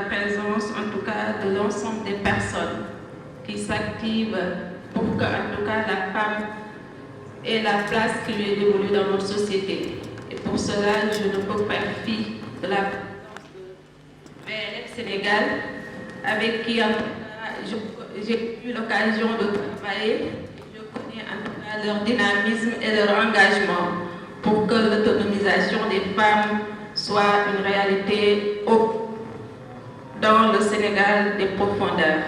présence, en tout cas, de l'ensemble des personnes qui s'activent pour que, en tout cas, la femme ait la place qui lui est dévolue dans notre société. Et pour cela, je ne peux faire fi de la présence de VLF Sénégal, avec qui, en tout cas, j'ai eu l'occasion de travailler. Je connais en tout cas leur dynamisme et leur engagement pour que l'autonomisation des femmes soit une réalité dans le Sénégal des profondeurs.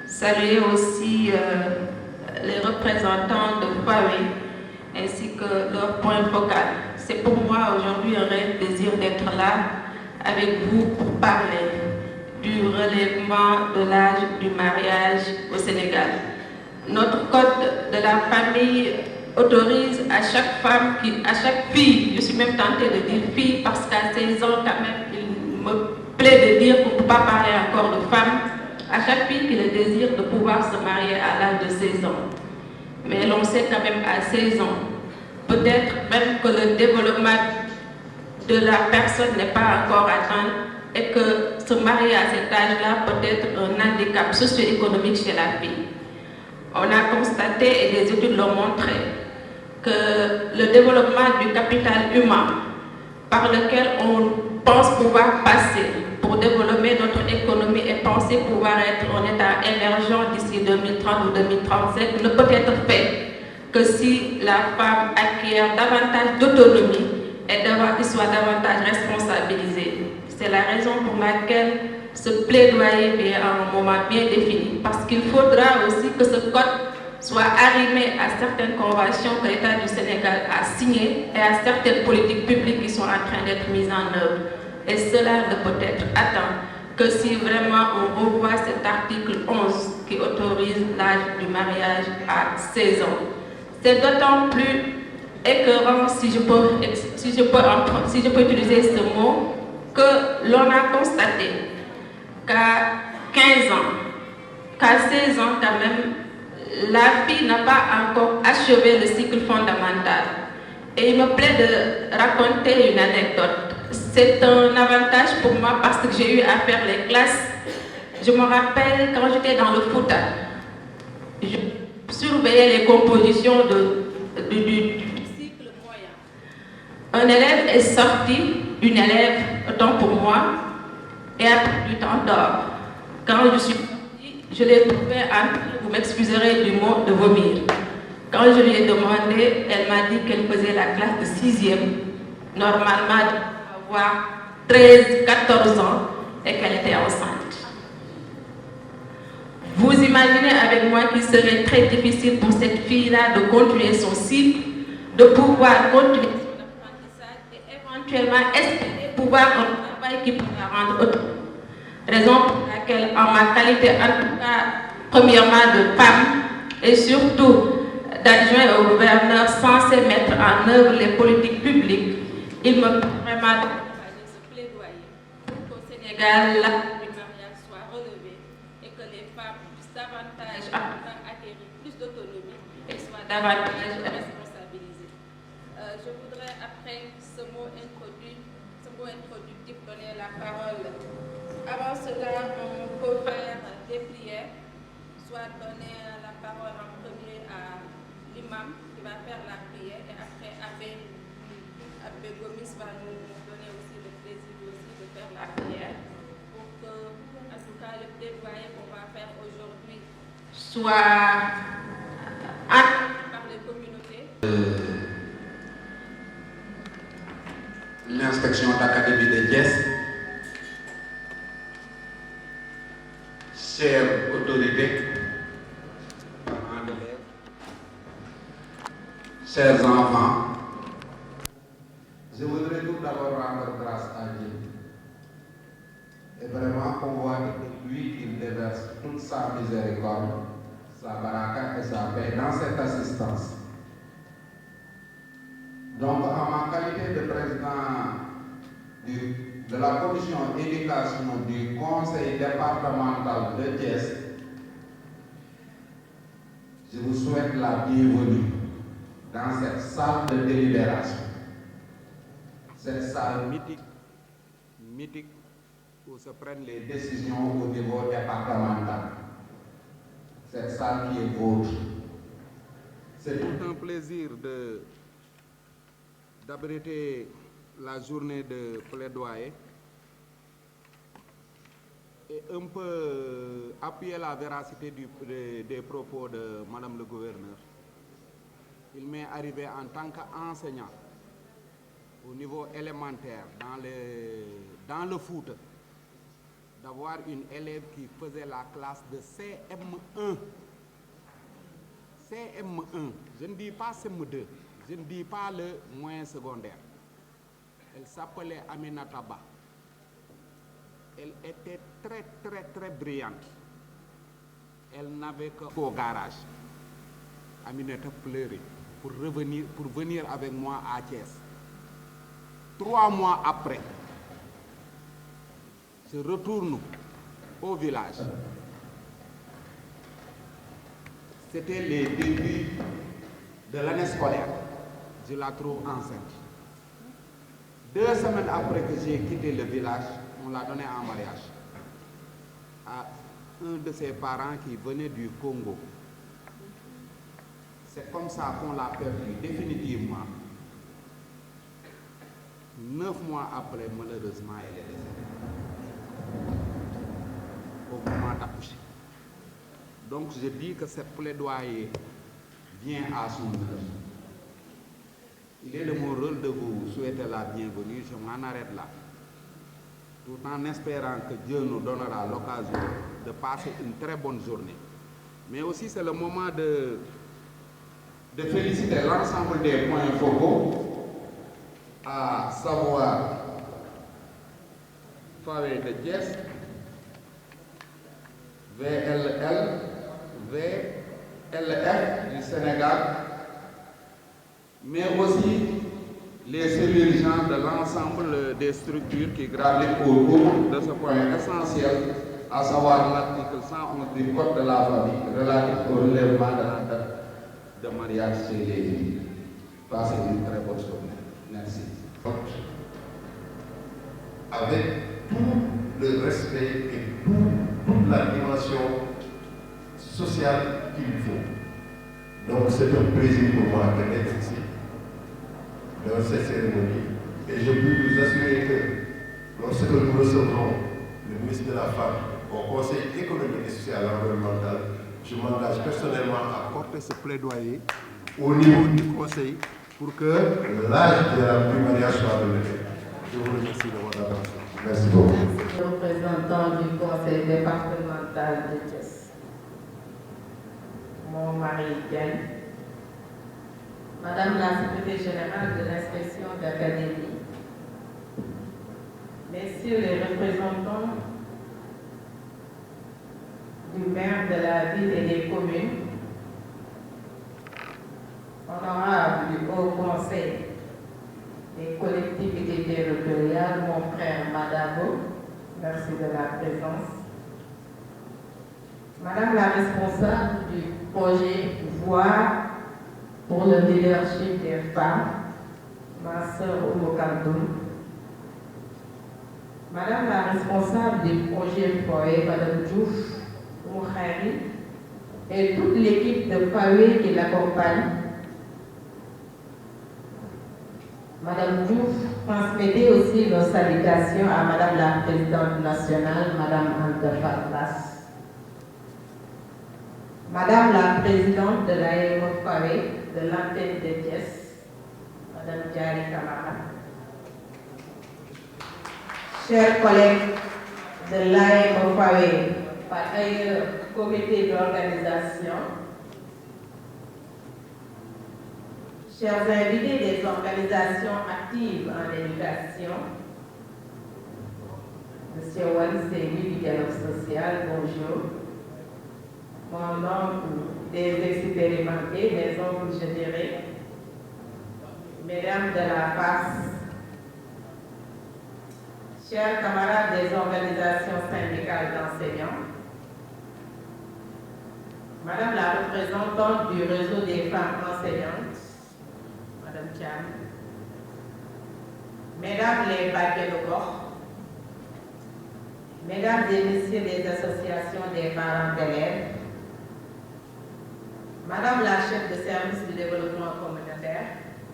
Saluer aussi les représentants de Huawei ainsi que leur point focal. C'est pour moi aujourd'hui un réel plaisir d'être là avec vous pour parler du relèvement de l'âge du mariage au Sénégal. Notre code de la famille autorise à chaque femme, à chaque fille, je suis même tentée de dire fille parce qu'à 16 ans quand même, il me plaît de dire qu'on ne peut pas parler encore de femme, à chaque fille qui a le désir de pouvoir se marier à l'âge de 16 ans. Mais l'on sait quand même à 16 ans, peut-être même que le développement de la personne n'est pas encore atteint et que se marier à cet âge-là peut être un handicap socio-économique chez la fille. On a constaté, et les études l'ont montré, que le développement du capital humain par lequel on pense pouvoir passer pour développer notre économie et penser pouvoir être en état émergent d'ici 2030 ou 2035 ne peut être fait que si la femme acquiert davantage d'autonomie et qu'il soit davantage responsabilisée. C'est la raison pour laquelle ce plaidoyer vient à un moment bien défini, parce qu'il faudra aussi que ce code soit arrimé à certaines conventions que l'État du Sénégal a signées et à certaines politiques publiques qui sont en train d'être mises en œuvre. Et cela ne peut être atteint que si vraiment on revoit cet article 11 qui autorise l'âge du mariage à 16 ans. C'est d'autant plus écœurant, si je peux utiliser ce mot, que l'on a constaté qu'à 15 ans, qu'à 16 ans quand même, la fille n'a pas encore achevé le cycle fondamental. Et il me plaît de raconter une anecdote. C'est un avantage pour moi parce que j'ai eu à faire les classes. Je me rappelle quand j'étais dans le Fouta, je surveillais les compositions du cycle moyen. Un élève est sorti, une élève, autant pour moi, et a pris du temps d'or. Quand je suis partie, je l'ai trouvé vous m'excuserez du mot, de vomir. Quand je lui ai demandé, elle m'a dit qu'elle faisait la classe de 6e, normalement avoir 13, 14 ans, et qu'elle était enceinte. Vous imaginez avec moi qu'il serait très difficile pour cette fille-là de continuer son cycle, de pouvoir continuer son apprentissage et éventuellement espérer pouvoir un travail qui pourrait la rendre autonome. Raison pour laquelle, en ma qualité, en tout cas, premièrement de femme et surtout d'adjoint au gouverneur censé mettre en œuvre les politiques publiques, il me permet vraiment d'accompagner ce plaidoyer pour qu'au Sénégal, l'âge du mariage soit relevé et que les femmes puissent davantage acquérir plus d'autonomie et soient davantage responsabilisées. Je voudrais, après ce mot introductif, donner la parole. Avant cela, on peut faire des prières, soit donner la parole en premier à l'imam qui va faire la prière et après Abbé Gomis va nous donner aussi le plaisir aussi de faire la prière pour que, en tout cas, le plaidoyer qu'on va faire aujourd'hui soit accueilli par les communautés. L'inspection d'académie de Thiès, chères autorités, parents d'élèves, chers enfants, je voudrais tout d'abord rendre grâce à Dieu. Et vraiment convoiter de lui qu'il déverse toute sa miséricorde, sa baraka et sa paix dans cette assistance. Donc, en ma qualité de président de la commission éducation du conseil départemental de Thiès, je vous souhaite la bienvenue dans cette salle de délibération. Cette salle mythique où se prennent les décisions au niveau départemental. Cette salle qui est vôtre. C'est tout un plaisir d'abriter la journée de plaidoyer et un peu appuyer la véracité des propos de Madame le gouverneur. Il m'est arrivé en tant qu'enseignant au niveau élémentaire dans le foot d'avoir une élève qui faisait la classe de CM1. CM1, je ne dis pas CM2, je ne dis pas le moyen secondaire. Elle s'appelait Aminata Ba. Elle était très très très brillante. Elle n'avait qu'au garage. Aminata pleurait pour venir avec moi à Thiès. 3 mois après, je retourne au village. C'était les débuts de l'année scolaire. Je la trouve enceinte. 2 semaines après que j'ai quitté le village, on l'a donnée en mariage à un de ses parents qui venait du Congo. C'est comme ça qu'on l'a perdu définitivement. 9 mois après, malheureusement, elle est décédée au moment d'accoucher. Donc je dis que cette plaidoyer vient à son heure. Il est de mon rôle de vous souhaiter la bienvenue, je m'en arrête là. Tout en espérant que Dieu nous donnera l'occasion de passer une très bonne journée. Mais aussi c'est le moment de féliciter l'ensemble des points focaux, à savoir Fawe de Thiès, VLL, VLF du Sénégal, mais aussi les dirigeants de l'ensemble des structures qui gravitent autour de ce point essentiel, à savoir l'article 111 du Code de la famille relatif au relèvement de la date de mariage chez les filles. Passez une très bonne journée. Merci. Avec tout le respect et toute la dimension sociale qu'il faut. Donc c'est un plaisir pour moi d'être ici dans cette cérémonie. Et je peux vous assurer que lorsque nous recevrons le ministre de la Femme au Conseil économique et social et environnemental, je m'engage personnellement à porter ce plaidoyer au niveau du Conseil pour que l'âge du mariage soit relevé. Je vous remercie de votre attention. Merci beaucoup. Représentant du Conseil départemental de Thiès, mon mari Diane, Madame la secrétaire générale de l'inspection d'académie, Messieurs les représentants du maire de la ville et des communes, honorables du Haut Conseil des collectivités territoriales, mon frère Madabo, merci de la présence. Madame la responsable du projet Voix pour le leadership des femmes, ma sœur Oumou Kandoum. Madame la responsable du projet Foyer, Madame Diouf Moukhari, et toute l'équipe de Foyer qui l'accompagne. Madame Diouf, transmettez aussi nos salutations à Madame la présidente nationale, Madame Anta Fatlas. Madame la présidente de l'AMO-FAWE de l'antenne de Thiès, Madame Diary Camara. Chers collègues de l'AMO-FAWE, par ailleurs comité d'organisation, chers invités des organisations actives en éducation, Monsieur Wan Séni du dialogue social, bonjour. Mon oncle des expérimentés, mes oncles, je dirais, mesdames de la face, chers camarades des organisations syndicales d'enseignants, Madame la représentante du réseau des femmes enseignantes, Madame Thiam, Mesdames les Baguettes, Mesdames et Messieurs des associations des parents d'élèves, Madame la chef de service du développement communautaire,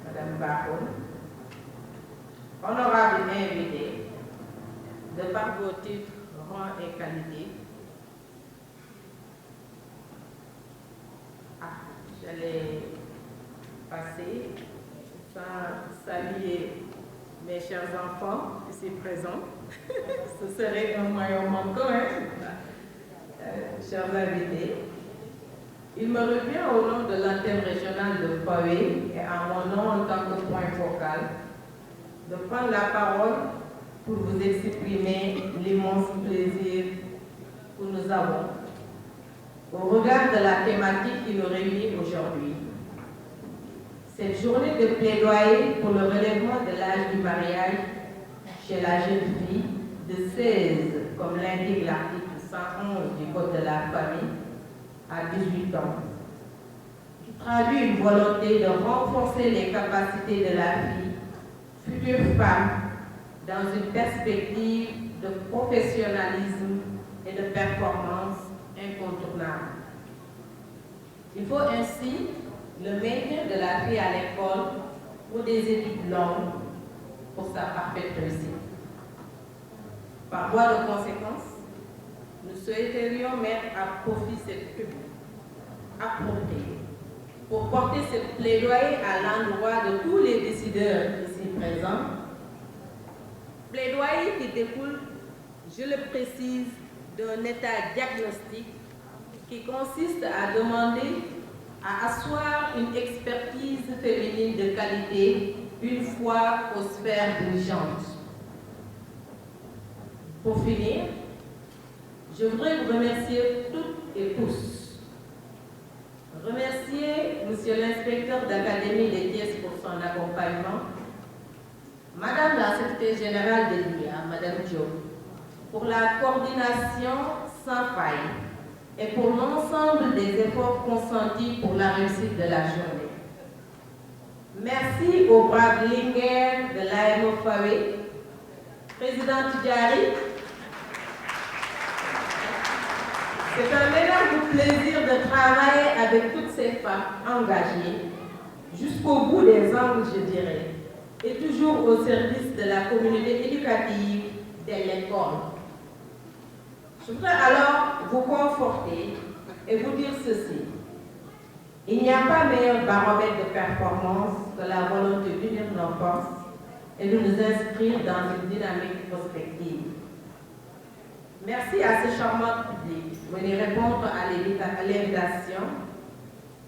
Madame Bahoun, honorables invités, de par vos titres, rang et qualité, je l'ai passé sans saluer mes chers enfants ici présents. Ce serait un moyen manquant, chers invités. Il me revient au nom de l'antenne régionale de Fawé et à mon nom en tant que point focal de prendre la parole pour vous exprimer l'immense plaisir que nous avons au regard de la thématique qui nous réunit aujourd'hui. Cette journée de plaidoyer pour le relèvement de l'âge du mariage chez la jeune fille de 16, comme l'indique l'article 111 du Code de la famille, à 18 ans, qui traduit une volonté de renforcer les capacités de la fille, future femme, dans une perspective de professionnalisme et de performance incontournable. Il faut ainsi le maintien de la fille à l'école pour des études longues pour sa parfaite réussite. Par voie de conséquence, nous souhaiterions mettre à profit cette tribune appropriée pour porter ce plaidoyer à l'endroit de tous les décideurs ici présents. Plaidoyer qui découle, je le précise, d'un état diagnostique qui consiste à demander à asseoir une expertise féminine de qualité une fois aux sphères dirigeantes. Pour finir, je voudrais vous remercier toutes et tous. Remercier Monsieur l'inspecteur d'académie des Thiès pour son accompagnement, Madame la secrétaire générale de l'IA, Madame Diop, pour la coordination sans faille et pour l'ensemble des efforts consentis pour la réussite de la journée. Merci aux braves linguères de l'AMO Fawé, Président Tidjari. C'est un énorme plaisir de travailler avec toutes ces femmes engagées jusqu'au bout des angles, je dirais, et toujours au service de la communauté éducative de l'école. Je voudrais alors vous conforter et vous dire ceci. Il n'y a pas meilleur baromètre de performance que la volonté d'unir nos forces et de nous inscrire dans une dynamique prospective. Merci à ce charmant public de venir répondre à l'invitation,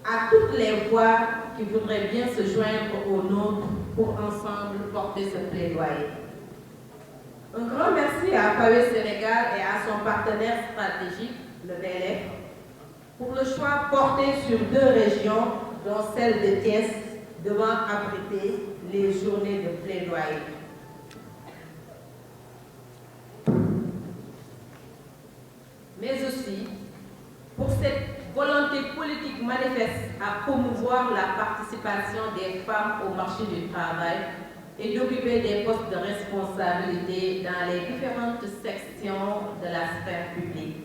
à toutes les voix qui voudraient bien se joindre aux nôtres pour ensemble porter ce plaidoyer. Un grand merci à Fawé Sénégal et à son partenaire stratégique, le DLF, pour le choix porté sur 2 régions, dont celle de Thiès, devant abriter les journées de plaidoyer. Mais aussi pour cette volonté politique manifeste à promouvoir la participation des femmes au marché du travail et d'occuper des postes de responsabilité dans les différentes sections de la sphère publique.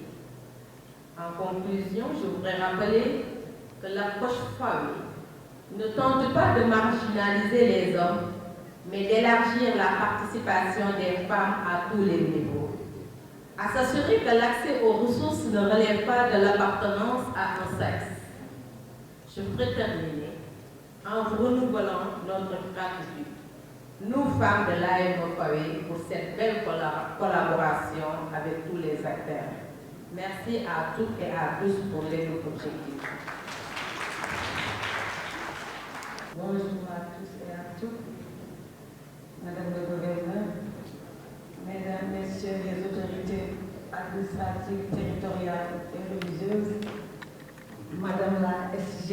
En conclusion, je voudrais rappeler que l'approche Fawé ne tente pas de marginaliser les hommes, mais d'élargir la participation des femmes à tous les niveaux. À s'assurer que l'accès aux ressources ne relève pas de l'appartenance à un sexe. Je voudrais terminer en vous renouvelant notre gratitude, nous femmes de l'AMO Fawé, pour cette belle collaboration avec tous les acteurs. Merci à toutes et à tous pour les objectifs. Bonjour à tous et à toutes. Madame le gouverneur, Mesdames, Messieurs les autorités administratives, territoriales et religieuses, Madame la SG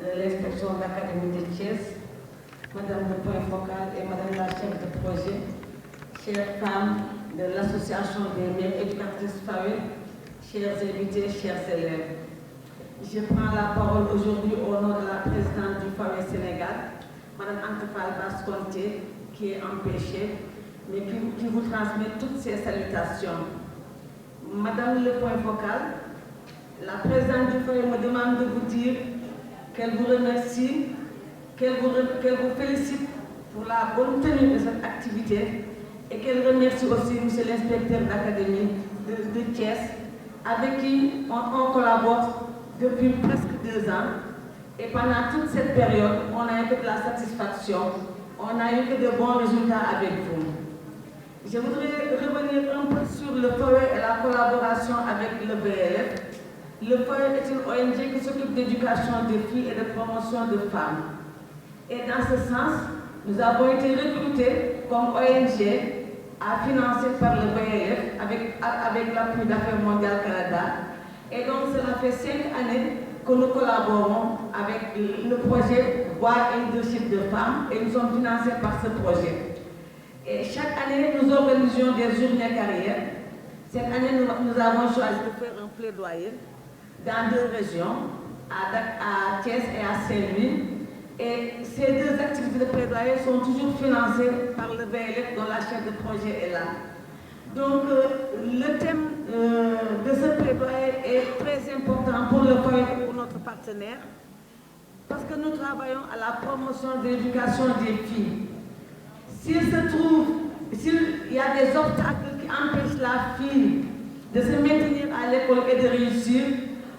de l'inspection d'académie de Thiès, Madame le point focal et Madame la chef de projet, chères femmes de l'association des mères éducatrices Fawé, chers invités, chers élèves. Je prends la parole aujourd'hui au nom de la présidente du Fawé Sénégal, Madame Antefal Basconté, qui est empêchée, mais qui vous transmet toutes ses salutations. Madame le point focal, la présidente du foyer me demande de vous dire qu'elle vous remercie, qu'elle vous félicite pour la bonne tenue de cette activité et qu'elle remercie aussi M. l'inspecteur d'académie de Thiès, avec qui on collabore depuis presque 2 ans. Et pendant toute cette période, on n'a eu que de la satisfaction, on n'a eu que de bons résultats avec vous. Je voudrais revenir un peu sur le foyer et la collaboration avec le VLF. Le foyer est une ONG qui s'occupe d'éducation des filles et de promotion de femmes. Et dans ce sens, nous avons été recrutés comme ONG à financer par le VLF avec l'appui d'Affaires mondiales Canada. Et donc cela fait 5 années que nous collaborons avec le projet Voix et Leadership de femmes et nous sommes financés par ce projet. Et chaque année, nous organisions des journées carrières. Cette année, nous avons choisi de faire un plaidoyer dans 2 régions, à Thiès et à Saint-Louis. Et ces 2 activités de plaidoyer sont toujours financées par le VLF dont la chef de projet est là. Donc, le thème de ce plaidoyer est très important pour le foyer et pour notre partenaire, parce que nous travaillons à la promotion de l'éducation des filles. S'il y a des obstacles qui empêchent la fille de se maintenir à l'école et de réussir,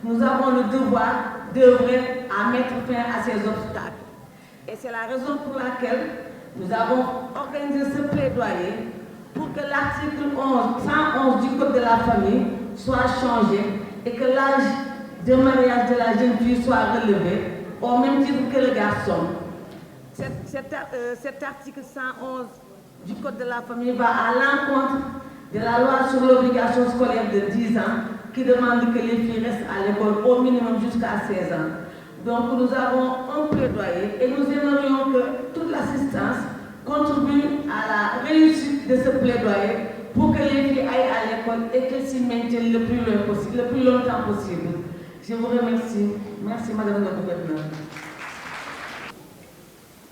nous avons le devoir d'œuvrer à mettre fin à ces obstacles. Et c'est la raison pour laquelle nous avons organisé ce plaidoyer pour que l'article 111 du Code de la famille soit changé et que l'âge de mariage de la jeune fille soit relevé au même titre que le garçon. Cet article 111 du Code de la famille va à l'encontre de la loi sur l'obligation scolaire de 10 ans qui demande que les filles restent à l'école au minimum jusqu'à 16 ans. Donc nous avons un plaidoyer et nous aimerions que toute l'assistance contribue à la réussite de ce plaidoyer pour que les filles aillent à l'école et qu'elles s'y maintiennent le plus longtemps possible. Je vous remercie. Merci Madame la Gouverneure.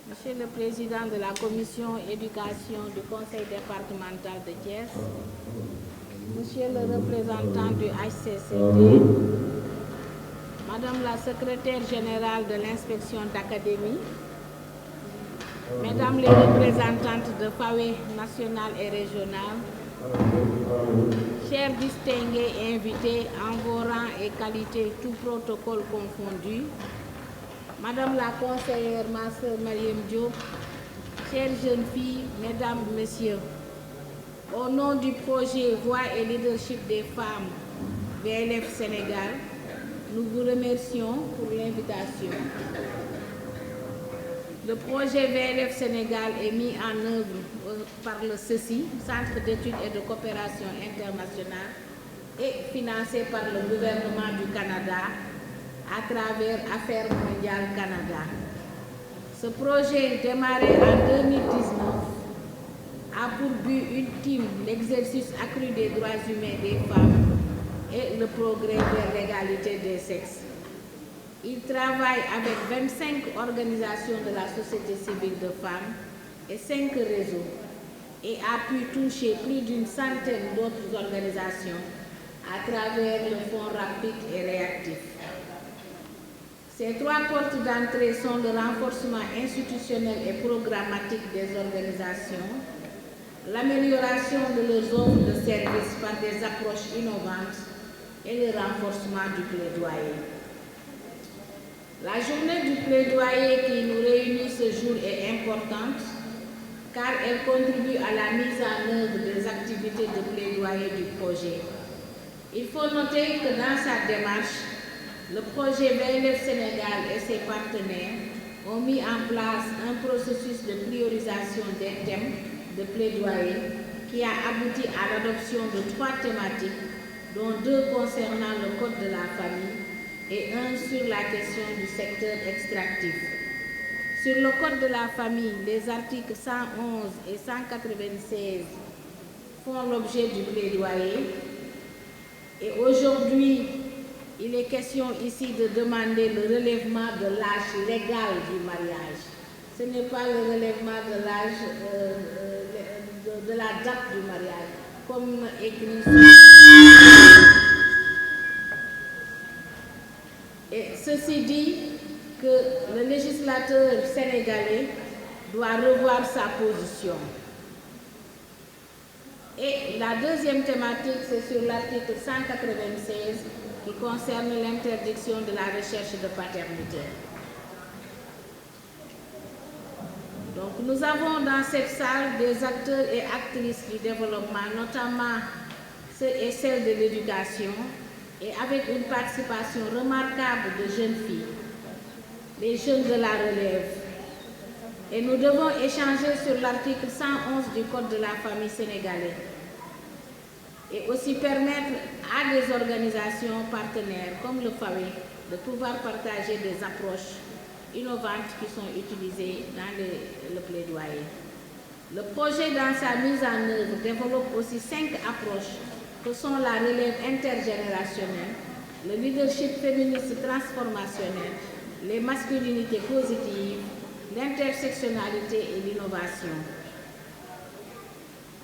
Monsieur le Président de la Commission éducation du Conseil départemental de Thiès, Monsieur le représentant du HCCT, Madame la secrétaire générale de l'inspection d'académie, Mesdames les représentantes de FAWE nationales et régionales, chers distingués invités en vos rangs et qualités, tout protocole confondu, Madame la conseillère, ma sœur Mariam Diop, chères jeunes filles, Mesdames, Messieurs, au nom du projet Voix et Leadership des femmes VLF Sénégal, nous vous remercions pour l'invitation. Le projet VLF Sénégal est mis en œuvre par le CECI, Centre d'études et de coopération internationale, et financé par le gouvernement du Canada à travers Affaires mondiales Canada. Ce projet, démarré en 2019, a pour but ultime l'exercice accru des droits humains des femmes et le progrès vers l'égalité des sexes. Il travaille avec 25 organisations de la société civile de femmes et 5 réseaux et a pu toucher plus d'une centaine d'autres organisations à travers le Fonds rapide et réactif. Ces 3 portes d'entrée sont le renforcement institutionnel et programmatique des organisations, l'amélioration de leurs offres de services par des approches innovantes et le renforcement du plaidoyer. La journée du plaidoyer qui nous réunit ce jour est importante car elle contribue à la mise en œuvre des activités de plaidoyer du projet. Il faut noter que dans sa démarche, le projet VLF Sénégal et ses partenaires ont mis en place un processus de priorisation des thèmes de plaidoyer qui a abouti à l'adoption de 3 thématiques, dont 2 concernant le Code de la famille et 1 sur la question du secteur extractif. Sur le Code de la famille, les articles 111 et 196 font l'objet du plaidoyer. Et aujourd'hui, il est question ici de demander le relèvement de l'âge légal du mariage. Ce n'est pas le relèvement de l'âge de la date du mariage, comme écrit et ceci dit que le législateur sénégalais doit revoir sa position. Et la deuxième thématique, c'est sur l'article 196 qui concerne l'interdiction de la recherche de paternité. Donc nous avons dans cette salle des acteurs et actrices du développement, notamment ceux et celles de l'éducation, et avec une participation remarquable de jeunes filles, les jeunes de la relève. Et nous devons échanger sur l'article 111 du Code de la famille sénégalais et aussi permettre à des organisations partenaires comme le FAWE de pouvoir partager des approches innovantes qui sont utilisées dans le plaidoyer. Le projet, dans sa mise en œuvre, développe aussi 5 approches que sont la relève intergénérationnelle, le leadership féministe transformationnel, les masculinités positives, l'intersectionnalité et l'innovation.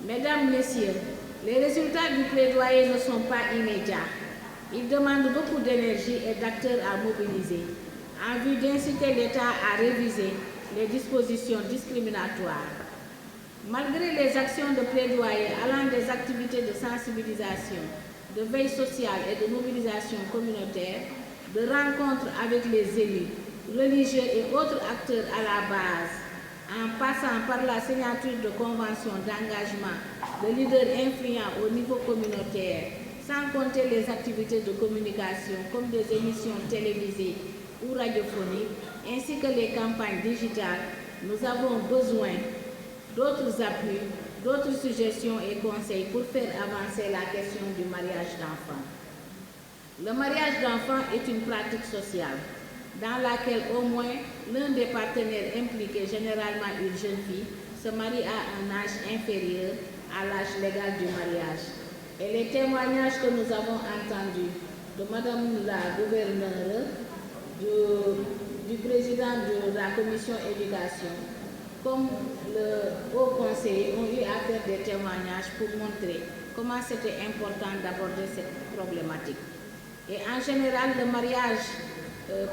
Mesdames, Messieurs, les résultats du plaidoyer ne sont pas immédiats. Ils demandent beaucoup d'énergie et d'acteurs à mobiliser en vue d'inciter l'État à réviser les dispositions discriminatoires. Malgré les actions de plaidoyer allant des activités de sensibilisation, de veille sociale et de mobilisation communautaire, de rencontres avec les élus, religieux et autres acteurs à la base, en passant par la signature de conventions d'engagement de leaders influents au niveau communautaire, sans compter les activités de communication comme des émissions télévisées ou radiophoniques, ainsi que les campagnes digitales, nous avons besoin d'autres appuis, d'autres suggestions et conseils pour faire avancer la question du mariage d'enfants. Le mariage d'enfants est une pratique sociale dans laquelle au moins l'un des partenaires impliqués, généralement une jeune fille, se marie à un âge inférieur à l'âge légal du mariage. Et les témoignages que nous avons entendus de Madame la gouverneure, du président de la commission éducation, comme le haut conseiller, ont eu à faire des témoignages pour montrer comment c'était important d'aborder cette problématique. Et en général, le mariage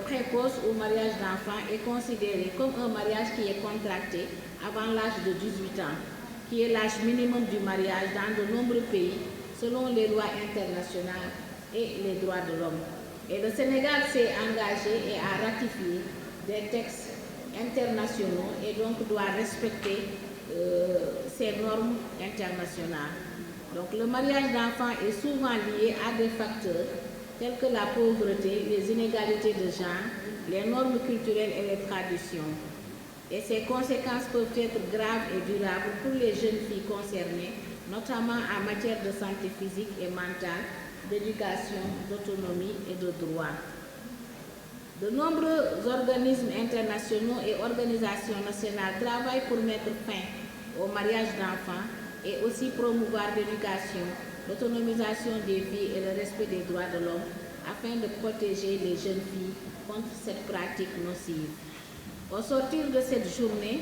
précoce ou mariage d'enfant est considéré comme un mariage qui est contracté avant l'âge de 18 ans, qui est l'âge minimum du mariage dans de nombreux pays, selon les lois internationales et les droits de l'homme. Et le Sénégal s'est engagé et a ratifié des textes internationaux et donc doit respecter ces normes internationales. Donc le mariage d'enfants est souvent lié à des facteurs tels que la pauvreté, les inégalités de genre, les normes culturelles et les traditions. Et ces conséquences peuvent être graves et durables pour les jeunes filles concernées, notamment en matière de santé physique et mentale, d'éducation, d'autonomie et de droit. De nombreux organismes internationaux et organisations nationales travaillent pour mettre fin au mariage d'enfants et aussi promouvoir l'éducation, l'autonomisation des filles et le respect des droits de l'homme afin de protéger les jeunes filles contre cette pratique nocive. Au sortir de cette journée,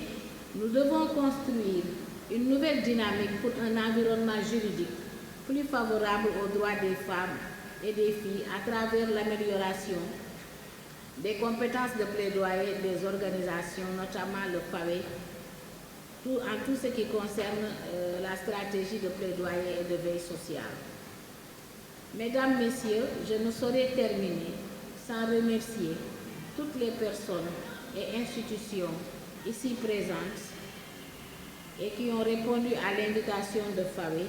nous devons construire une nouvelle dynamique pour un environnement juridique plus favorable aux droits des femmes et des filles à travers l'amélioration des compétences de plaidoyer des organisations, notamment le FAWE, en tout ce qui concerne la stratégie de plaidoyer et de veille sociale. Mesdames, Messieurs, je ne saurais terminer sans remercier toutes les personnes et institutions ici présentes et qui ont répondu à l'invitation de FAWE,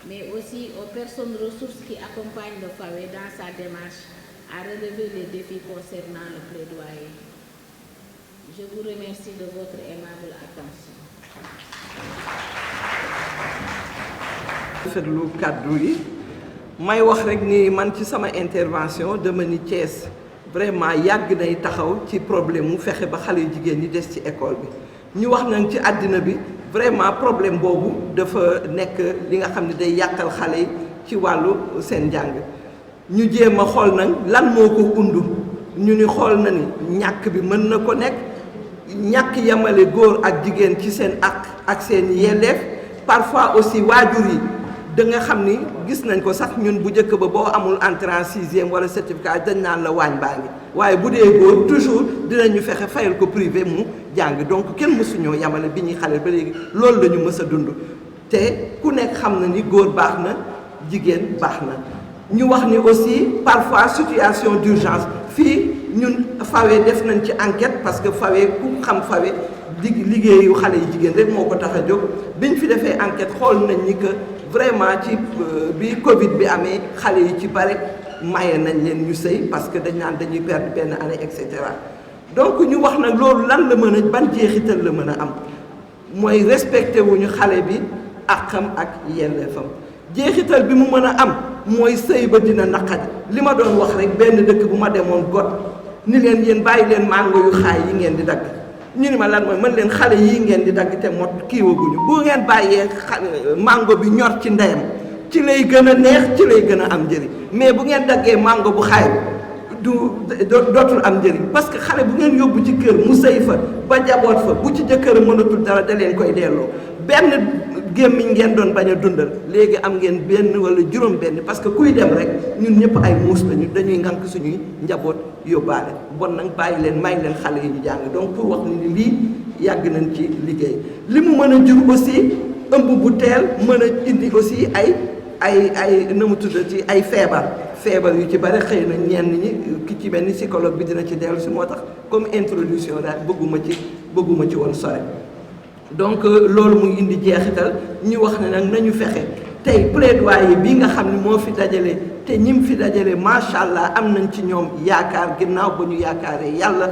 mais aussi aux personnes ressources qui accompagnent le FAWE dans sa démarche à relever les défis concernant le plaidoyer. Je vous remercie de votre aimable attention. rafetlu kàddu yi may wax rek ni man ci sama intervention dama ni Thiès vraiment yàgg nay taxaw ci problème mu fexe ba xale jigéen ñi des ci école bi ñu wax nañ ci àddina bi vraiment problème boobu dafa nekk li nga xam ne day yàqal xale yi ci wàllu seen njàng ñu jéem a xool nag lan moo ko undu ñu ni xool na ni ñàkk bi mën na ko nekk ñàkk yemale góor ak jigéen ci seen ak seen yelleef parfois aussi waajur yi da nga xam ni gis nañ ko sax ñun bu njëkk ba boo amul entrée en sixième wala certificat dañ naan la waañ baa ngi waaye bu dee góor toujours dinañu fexe fayal ko privé mu jàng donc kenn mësuñoo yamale bi ñuy xale ba léegi loolu la ñu mës a dund te ku nekk xam na ni góor baax na jigéen baax na. ñu wax ni aussi parfois situation d'urgence fii ñun FAWE def nañ ci enquête parce que FAWE ku xam FAWE liggéeyu xale yi jigéen rek moo ko tax a jóg biñ fi defee enquête xool nañ ni que vraiment ci bi Covid bi amee xale yi ci bare maye nañ leen ñu sëy parce que dañ naan dañuy perdre benn année et cetera donc ñu wax nag loolu lan la mën a ban jeexital la mën a am mooy respecté wuñu xale bi àqam ak yelleefam jeexital bi mu mën a am mooy sëy ba dina naqari li ma doon wax rek benn dëkk bu ma demoon got ni leen yéen bàyyi leen mango yu xaay yi ngeen di dagg ñu ni ma lan mooy mën leen xale yii ngeen di dagg te mot kiiwaguñu bu ngeen bàyyee mango bi ñor ci ndeyam ci lay gën a neex ci lay gën a am njëriñ mais bu ngeen daggee mango bu xaay du dootul am njëriñ parce que xale bu ngeen yóbbu ci kër mu sëy fa ba jaboot fa bu ci jëkkër mënatul dara da leen koy delloo benn gémmiñ ngeen doon bañ a dundal léegi am ngeen benn wala juróom benn parce que kuy dem rek ñun ñëpp ay muus lañu dañuy ngànk suñuy njaboot yóbbaale bon nag bàyyi leen may leen xale yi ñu jàng donc pour wax ni lii yàgg nañ ci liggéey li mu mën a jur aussi ëmb bu teel mën a indi aussi ay na mu tuddati ay feebar yu ci bari xëy na ñenn ñi ki ci benn psychologue bi dina ci dellu si moo tax comme introduction daal bëgguma ci woon sore donc loolu muy indi jeexital ñu wax ne nag nañu fexe tey plaidoyer bi nga xam ne moo fi dajale te ñim fi dajale macha allah am nañ ci ñoom yaakaar ginnaaw ba ñu yaakaaree yàlla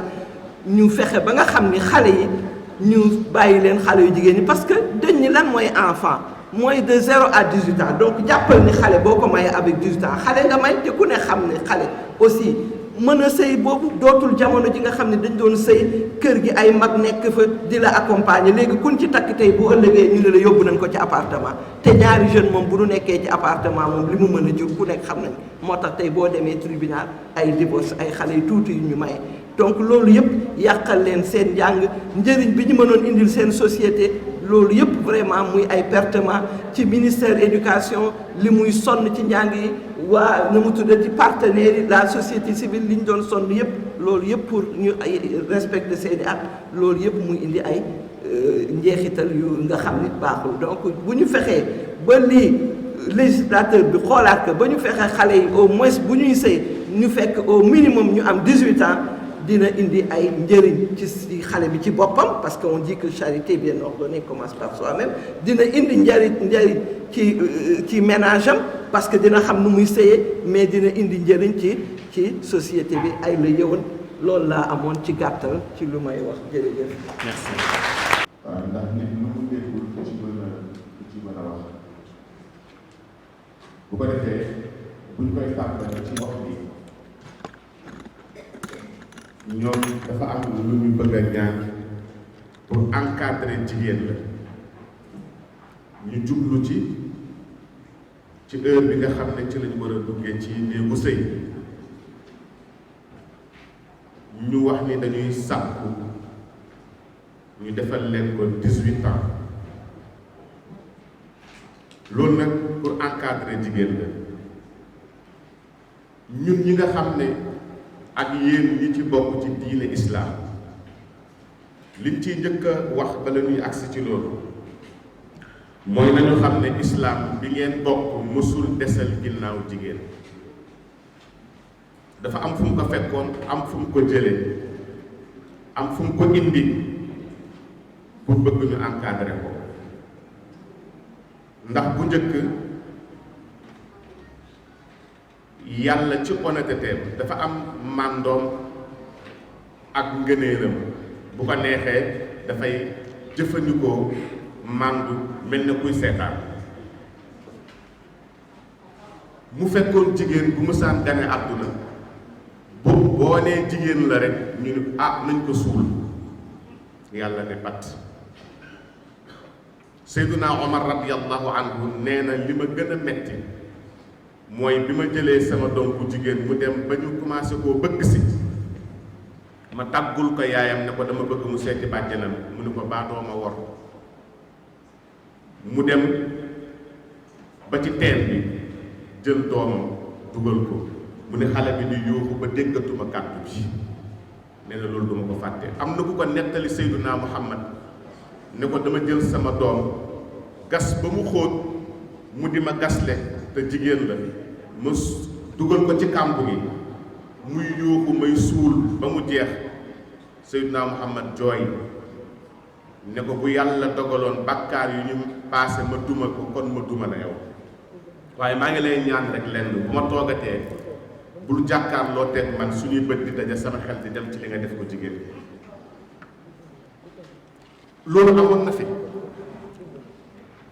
ñu fexe ba nga xam ni xale yi ñu bàyyi leen xale yu jigéen ñi parce que dañ ni lan mooy enfant mooy de 0 à 18 ans donc jàppal ni xale boo ko mayee avec 18 ans xale nga may te ku ne xam ne xale aussi mën a sëy boobu dootul jamono ji nga xam ne dañ doon sëy kër gi ay mag nekk fa di la accompagner léegi kun ci takk tey bu ëllëgee ñu ne la yóbbu nañ ko ci appartement te ñaari jeune moom bu ñu nekkee ci appartement moom li mu mën a jur ku nekk xam nañ moo tax tey boo demee tribunal ay divorce ay xale yu tuuti yu ñu maye donc loolu yëpp yàqal leen seen njàng njëriñ bi ñu mënoon indil seen société loolu yëpp vraiment muy ay pertement ci ministère éducation li muy sonn ci njàng yi waa na mu tuddati partenaires yi la société civile li ñu doon sonn yëpp loolu yëpp pour ñu ay respecter seeni at loolu yëpp muy indi ay njeexital yu nga xam ni baaxul donc bu ñu fexee ba lii législateur bi xoolaat ko ba ñu fexee xale yi au moins bu ñuy sëy ñu fekk au minimum ñu am 18 ans dina indi ay njëriñ ci xale bi ci boppam parce que on dit que charité bien ordonnée commence par soi-même dina indi njëriñ ci ménage am parce que dina xam nu muy sëyee mais dina indi njëriñ ci société bi ay la yëwoon loolu laa amoon ci gàttal ci lu may wax jërëjëf. merci. waaw ndax nit lu mu déggul lu ci mën a wax bu ko defee buñ koy tàmbali ci wax bi ñoom dafa am lu ñu bëgg a ñaan pour encadrer jigéen la ñu jublu ci heure bi nga xam ne ci lañu war a duggee ci néegu sëy ñu wax ni dañuy sàkku ñu defal leen ko 18 ans loolu nag pour encadrer jigéen la ñun ñi nga xam ne ak yéen ñi ci bokk ci diine islam liñ ciy njëkk a wax bala ñuy agsi ci loolu mooy nañu xam ne islam bi ngeen bokk mësul desal ginnaaw jigéen dafa am fu mu ko fekkoon am fu mu ko jëlee am fu mu ko indi pour bëgg ñu encadrer ko ndax bu njëkk yàlla ci honnêteté dafa am màndoom ak ngëneelam bu ko neexee dafay jëfandikoo màndu mel na kuy seetaan mu fekkoon jigéen bu mësaan gane àdduna boo nee jigéen la rek ñu ne nañ ko suul yàlla ne pat Seyduna Omar radiyallahu anhu nee na li ma gën a metti mooy bi ma jëlee sama doom bu jigéen mu dem ba ñu commencé koo bëgg si ma tàggul ko yaayam ne ko dama bëgg mu seeti bàjjanam mu ne ko baatoo ma wor mu dem ba ba ci teen bi jël doomam dugal ko mu ne xale bi di yuuxu ba déggatuma kàddu bi nee na loolu duma ko fàtte. am na ku ko nettali Seydunaa Muhammad ne ko dama jël sama doom gas ba mu xóot mu di ma gasle te jigéen la ma dugal ko ci kàmb gi muy yuuxu may suul ba mu jeex. Seydunaa Muhammad jooy ne ko bu yàlla dogaloon bàkkaar yu ñu paase ma duma ko kon ma duma la yow waaye maa ngi lay ñaan rek lenn bu ma toogatee bul jàkkaarloo teg man suñuy bët di daje sama xel di dem ci li nga def ko jigéen. loolu amoon na fi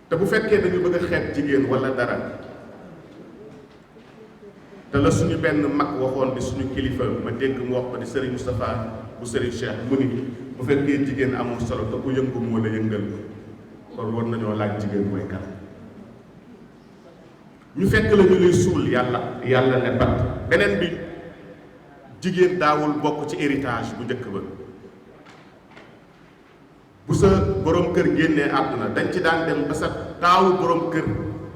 te bu fekkee dañu bëgg a xeeb jigéen walla dara te la suñu benn mag waxoon di suñu kilifa ma dégg mu wax ko di Serigne Moustapha bu Serigne Cheikh mu ni bu fekkee jigéen amul solo te ku yëngu moo la yëngal kon war nañoo laaj jigéen mooy kan. ñu fekk la ñu lay suul yàlla ne bat. beneen bi jigéen daawul bokk ci héritage bu njëkk ba bu sa borom kër génnee àdduna dañ ci daan dem ba sa taawu borom kër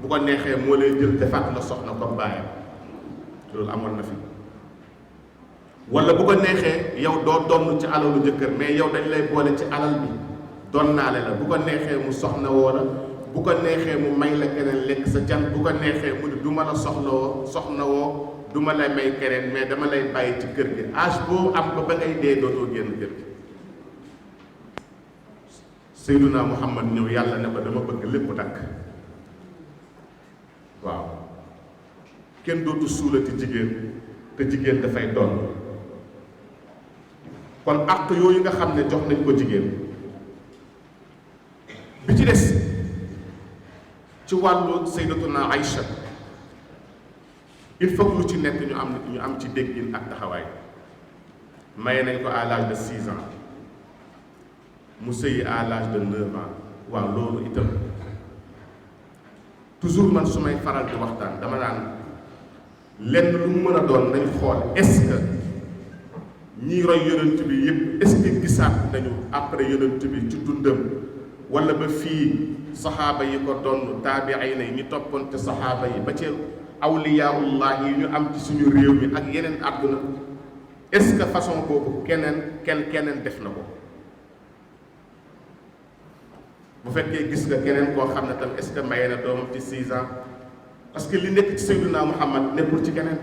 bu ko neexee moo lay jël defaat la soxna comme baayam loolu amoon na fi. wala bu ko neexee yow doo donn ci alalu jëkkër mais yow dañ lay boole ci alal bi donnaale la bu ko neexee mu soxna woo la bu ko neexee mu may la keneen lekk sa can bu ko neexee mu ne du ma la soxna woo du ma lay may keneen mais dama lay bàyyi ci kër gi âge boo am ba ngay dee dootoo génn kër gi. Seydunaa Muhammad ñëw yàlla ne ko dama bëgg lépp dakk waaw kenn dootu suulati jigéen te jigéen dafay doon. kon acte yooyu nga xam ne jox nañ ko jigéen bi ci des ci wàllu Sayyidatuna Aïcha il faut que lu ci nekk ñu am ci déggin ak taxawaay. maye nañ ko à l'âge de 6 ans mu sëyi à l'âge de 9 ans waaw loolu itam toujours man su may faral di waxtaan dama naan lenn lu mu mën a doon nañ xool est-ce que ñi roy yonent bi yëpp est-ce que gisaat nañu après yonent bi ci dundam wala ba fii saxaaba yi ko doon taabi'ayna yi ñu toppoon te saxaaba yi ba ci awliyaullah yi ñu am ci suñu réew mi ak yeneen àdduna est-ce que façon boobu keneen def na ko bu fekkee gis nga keneen koo xam ne tam est-ce que maye na doomam ci 6 ans parce que li nekk ci Seydina Muhammad nekkul ci keneen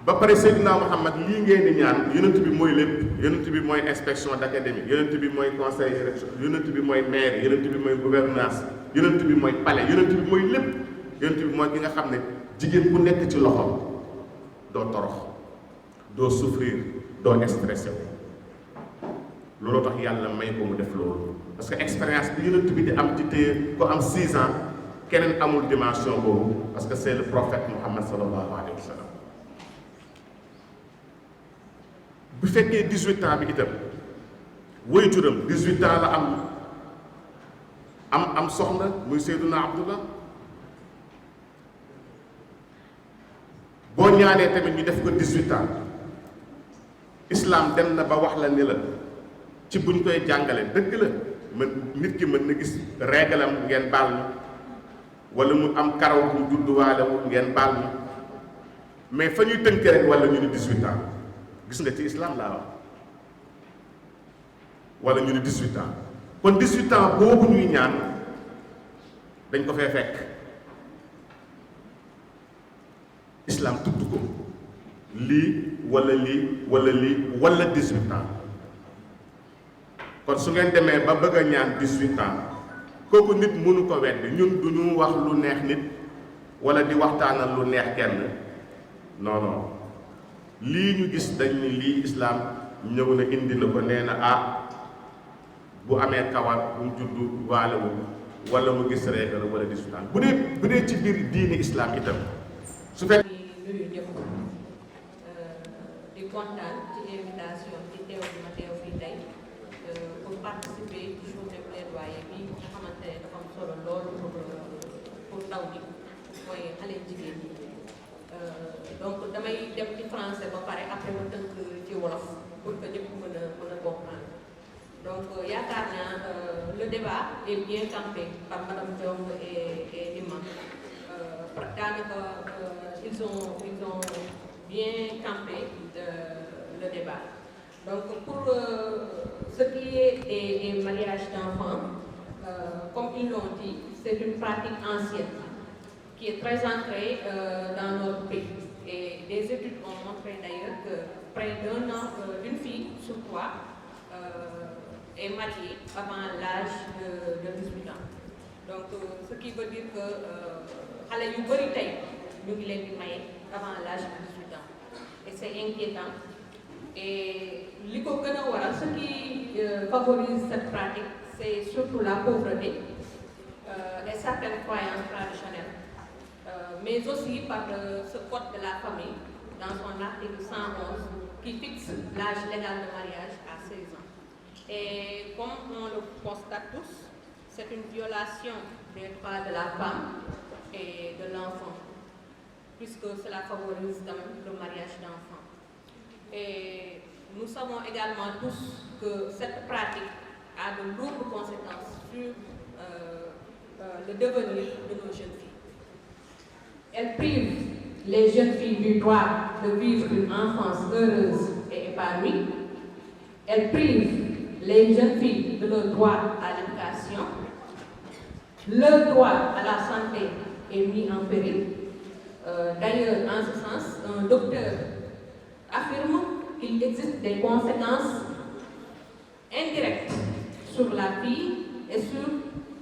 ba pare Seydina Muhammad lii ngeen di ñaan yonent bi mooy lépp yonent bi mooy inspection d'académie yonent bi mooy conseil yonent bi mooy maire yonent bi mooy gouvernance yonent bi mooy palais yonent bi mooy lépp yonent bi mooy ki nga xam ne jigéen bu nekk ci loxoom doo torox doo souffrir doo stressé loolu tax yàlla may ko mu def loolu parce que expérience bi yonent bi di am ci téye ko am 6 ans keneen amul dimension boobu parce que c'est le prophète Muhammad sallallahu alayhi wa sallam bu fekkee 18 ans bi itam waajuram 18 ans la am soxna muy Seydina Abdullah boo ñaanee tamit ñu def ko 18 ans islam dem na ba wax la ni la ci buñ koy jàngale dëgg la mën nit ki mën na gis régalam ngeen baal mi wala mu am karaw bu judduwaalewul ngeen baal mi mais fa ñuy tënk rek wala ñu ni 18 ans gis nga ci islam laa wax wala ñu ni 18 ans kon 18 ans boobu ñuy ñaan dañ ko fee fekk islam tudd ko lii wala lii wala lii wala 18 ans kon su ngeen demee ba bëgg a ñaan 18 ans kooku nit mënu ko weddi ñun du ñu wax lu neex nit wala di waxtaanal lu neex kenn non non lii ñu gis dañ ni lii islam ñëw na indi na ko nee na bu amee kawar bu mu juddu waalewu wala mu gis régal wala 18 ans bu dee ci biir diini islam itam su fekk nuyu ñëpp di kontaan ci invitation ci teew bi ma teew fii tey pour participer ci journée plaidoyer bi nga xamante ne dafa am solo loolu pour ndaw ñi mooy xale jigéen ñi donc damay dem ci français ba pare après ma tënk ci wolof pour que ñëpp mën a comprendre Donc, le débat est bien campé par Mme Diong et Lima. Ils ont bien campé le débat. Donc, pour ce qui est des mariages d'enfants, comme ils l'ont dit, c'est une pratique ancienne qui est très ancrée dans notre pays. Et des études ont montré d'ailleurs que près d'une fille sur 3 est mariée avant l'âge de 18 ans. Donc, ce qui veut dire que xale yu bari tey ñu ngi leen di maye avant l'âge de 18 ans. Et c'est inquiétant. Et li ko gën a waral, ce qui favorise cette pratique, c'est surtout la pauvreté et certaines croyances traditionnelles. Mais aussi par ce code de la famille, dans son article 111, qui fixe l'âge légal de mariage à 16 ans. Et comme on le constate tous, c'est une violation des droits de la femme et de l'enfant, puisque cela favorise quand même le mariage d'enfants. Et nous savons également tous que cette pratique a de lourdes conséquences sur le devenir de nos jeunes filles. Elle prive les jeunes filles du droit de vivre une enfance heureuse et épanouie. Elle prive les jeunes filles de leur droit à l'éducation. Leur droit à la santé est mis en péril. D'ailleurs, en ce sens, un docteur affirme qu'il existe des conséquences indirectes sur la fille et sur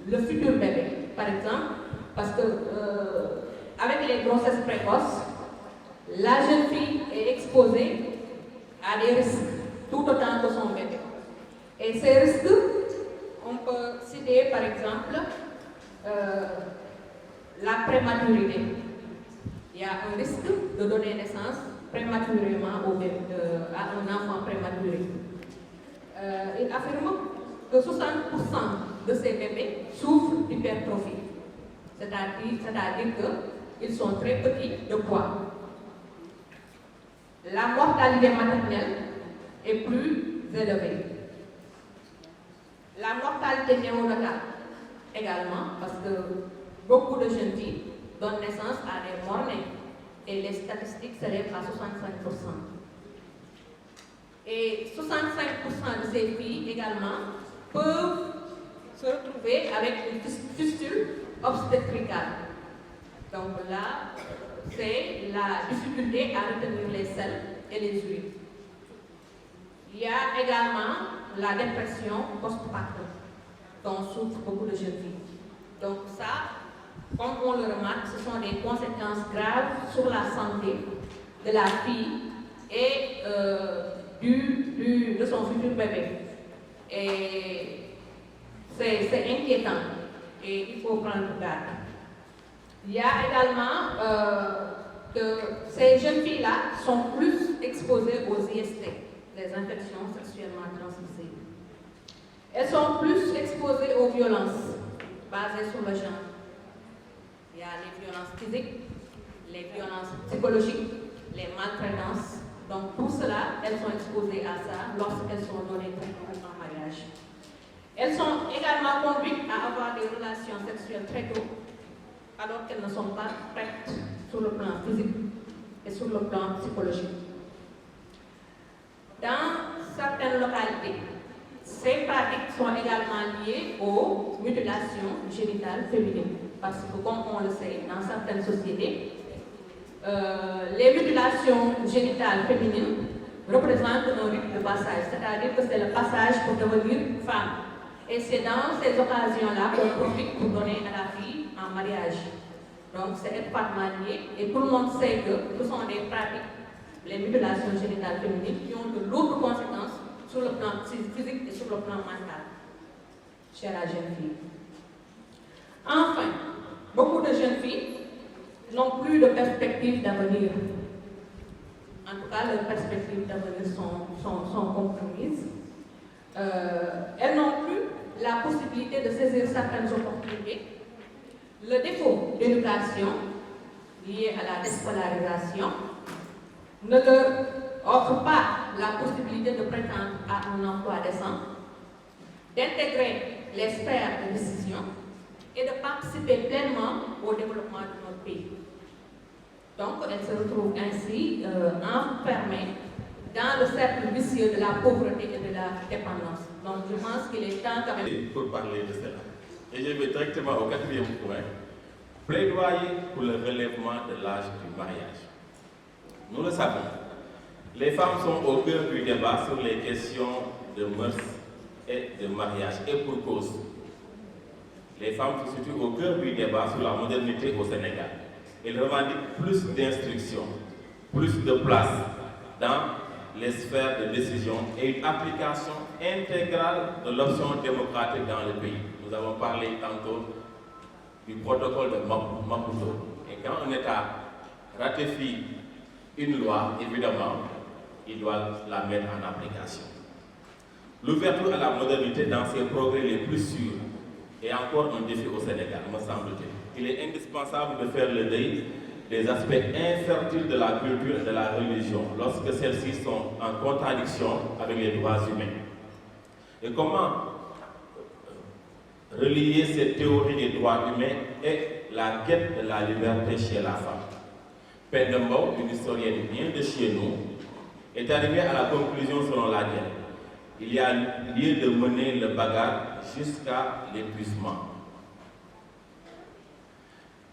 le futur bébé. Par exemple, parce que avec les grossesses précoces, la jeune fille est exposée à des risques tout autant que son bébé. Et ces risques, on peut citer par exemple la prématurité. Il y a un risque de donner naissance prématurément à un enfant prématuré. Il affirme que 60% de ces bébés souffrent d'hypertrophie, c'est-à-dire qu'ils sont très petits de poids. La mortalité maternelle est plus élevée. La mortalité néonatale également, parce que beaucoup de jeunes filles donnent naissance à des morts-nés et les statistiques s'élèvent à 65%. Et 65% de ces filles également peuvent se retrouver avec une fistule obstétricale. Donc là, c'est la difficulté à retenir les sels et les huiles. Il y a également la dépression postpartum dont souffrent beaucoup de jeunes filles. Donc ça, comme on le remarque, ce sont des conséquences graves sur la santé de la fille et de son futur bébé. Et c'est inquiétant et il faut prendre garde. Il y a également que ces jeunes filles-là sont plus exposées aux IST, les infections sexuellement transmissibles. Elles sont plus exposées aux violences basées sur le genre. Il y a les violences physiques, les violences psychologiques, les maltraitances. Donc pour cela, elles sont exposées à ça lorsqu'elles sont données en mariage. Elles sont également conduites à avoir des relations sexuelles très tôt, alors qu'elles ne sont pas prêtes sur le plan physique et sur le plan psychologique. Dans certaines localités, ces pratiques sont également liées aux mutilations génitales féminines. Parce que comme on le sait, dans certaines sociétés, les mutilations génitales féminines représentent un rite de passage, c'est-à-dire que c'est le passage pour devenir femme. Et c'est dans ces occasions-là qu'on profite pour donner à la fille en mariage. Donc c'est étroitement lié et tout le monde sait que ce sont des pratiques, les mutilations génitales féminines, qui ont de lourdes conséquences sur le plan physique et sur le plan mental chez la jeune fille. Enfin, beaucoup de jeunes filles n'ont plus de perspective d'avenir. En tout cas, leurs perspectives d'avenir sont compromises. Elles n'ont plus la possibilité de saisir certaines opportunités. Le défaut d'éducation lié à la déscolarisation ne leur offre pas la possibilité de prétendre à un emploi décent. d'intégrer les sphères de décision et de participer pleinement au développement de notre pays. Donc, elle se retrouve ainsi enfermée dans le cercle vicieux de la pauvreté et de la dépendance. Donc, je pense qu'il est temps quand même... Pour parler de cela. Et je vais directement au 4e point. Plaidoyer pour le relèvement de l'âge du mariage. Nous le savons, les femmes sont au cœur du débat sur les questions de mœurs et de mariage, et pour cause. Les femmes se situent au cœur du débat sur la modernité au Sénégal. Elles revendiquent plus d'instruction, plus de place dans les sphères de décision et une application intégrale de l'option démocratique dans le pays. Nous avons parlé tantôt du protocole de Maputo. Et quand un État ratifie une loi, évidemment, il doit la mettre en application. L'ouverture à la modernité dans ses progrès les plus sûrs est encore un défi au Sénégal, me semble-t-il. Il est indispensable de faire le deuil des aspects infertiles de la culture et de la religion lorsque celles-ci sont en contradiction avec les droits humains. Et comment relier cette théorie des droits humains et la quête de la liberté chez la femme? Pendembo, une historienne bien de chez nous, est arrivée à la conclusion selon laquelle il y a lieu de mener le bagarre jusqu'à l'épuisement.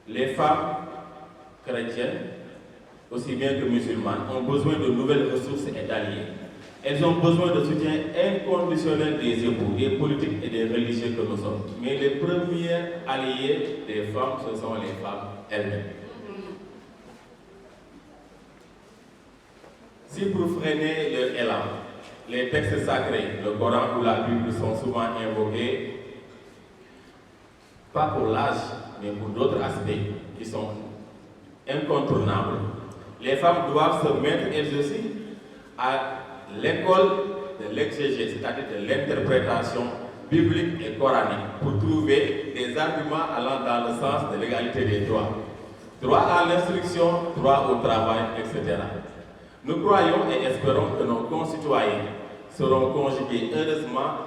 Les femmes chrétiennes, aussi bien que musulmanes, ont besoin de nouvelles ressources et d'alliés. Elles ont besoin de soutien inconditionnel des époux, des politiques et des religieux que nous sommes. Mais les premiers alliés des femmes, ce sont les femmes elles-mêmes. Si pour freiner leur élan, les textes sacrés, le Coran ou la Bible sont souvent invoqués, pas pour l'âge, mais pour d'autres aspects qui sont incontournables, les femmes doivent se mettre elles aussi à l'école de l'exégèse, c'est-à-dire de l'interprétation biblique et coranique, pour trouver des arguments allant dans le sens de l'égalité des droits. Droit à l'instruction, droit au travail, etc. Nous croyons et espérons que nos concitoyens seront conjugués heureusement,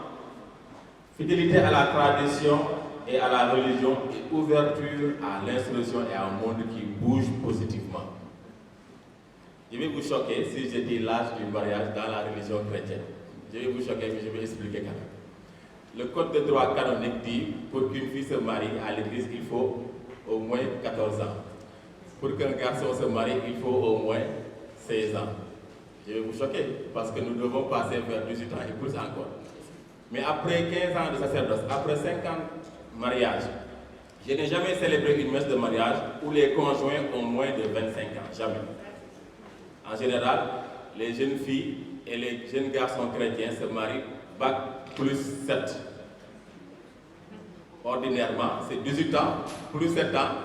fidélité à la tradition et à la religion et ouverture à l'instruction et à un monde qui bouge positivement. Je vais vous choquer si je dis l'âge du mariage dans la religion chrétienne. Je vais vous choquer, mais je vais expliquer quand même. Le code de droit canonique dit pour qu'une fille se marie à l'église, il faut au moins 14 ans. Pour qu'un garçon se marie, il faut au moins 16 ans. Je vais vous choquer parce que nous devons passer vers 18 ans et plus encore. Mais après 15 ans de sacerdoce, après 50 mariages, je n'ai jamais célébré une messe de mariage où les conjoints ont moins de 25 ans. Jamais. En général, les jeunes filles et les jeunes garçons chrétiens se marient bac plus 7. Ordinairement, c'est 18 ans plus 7 ans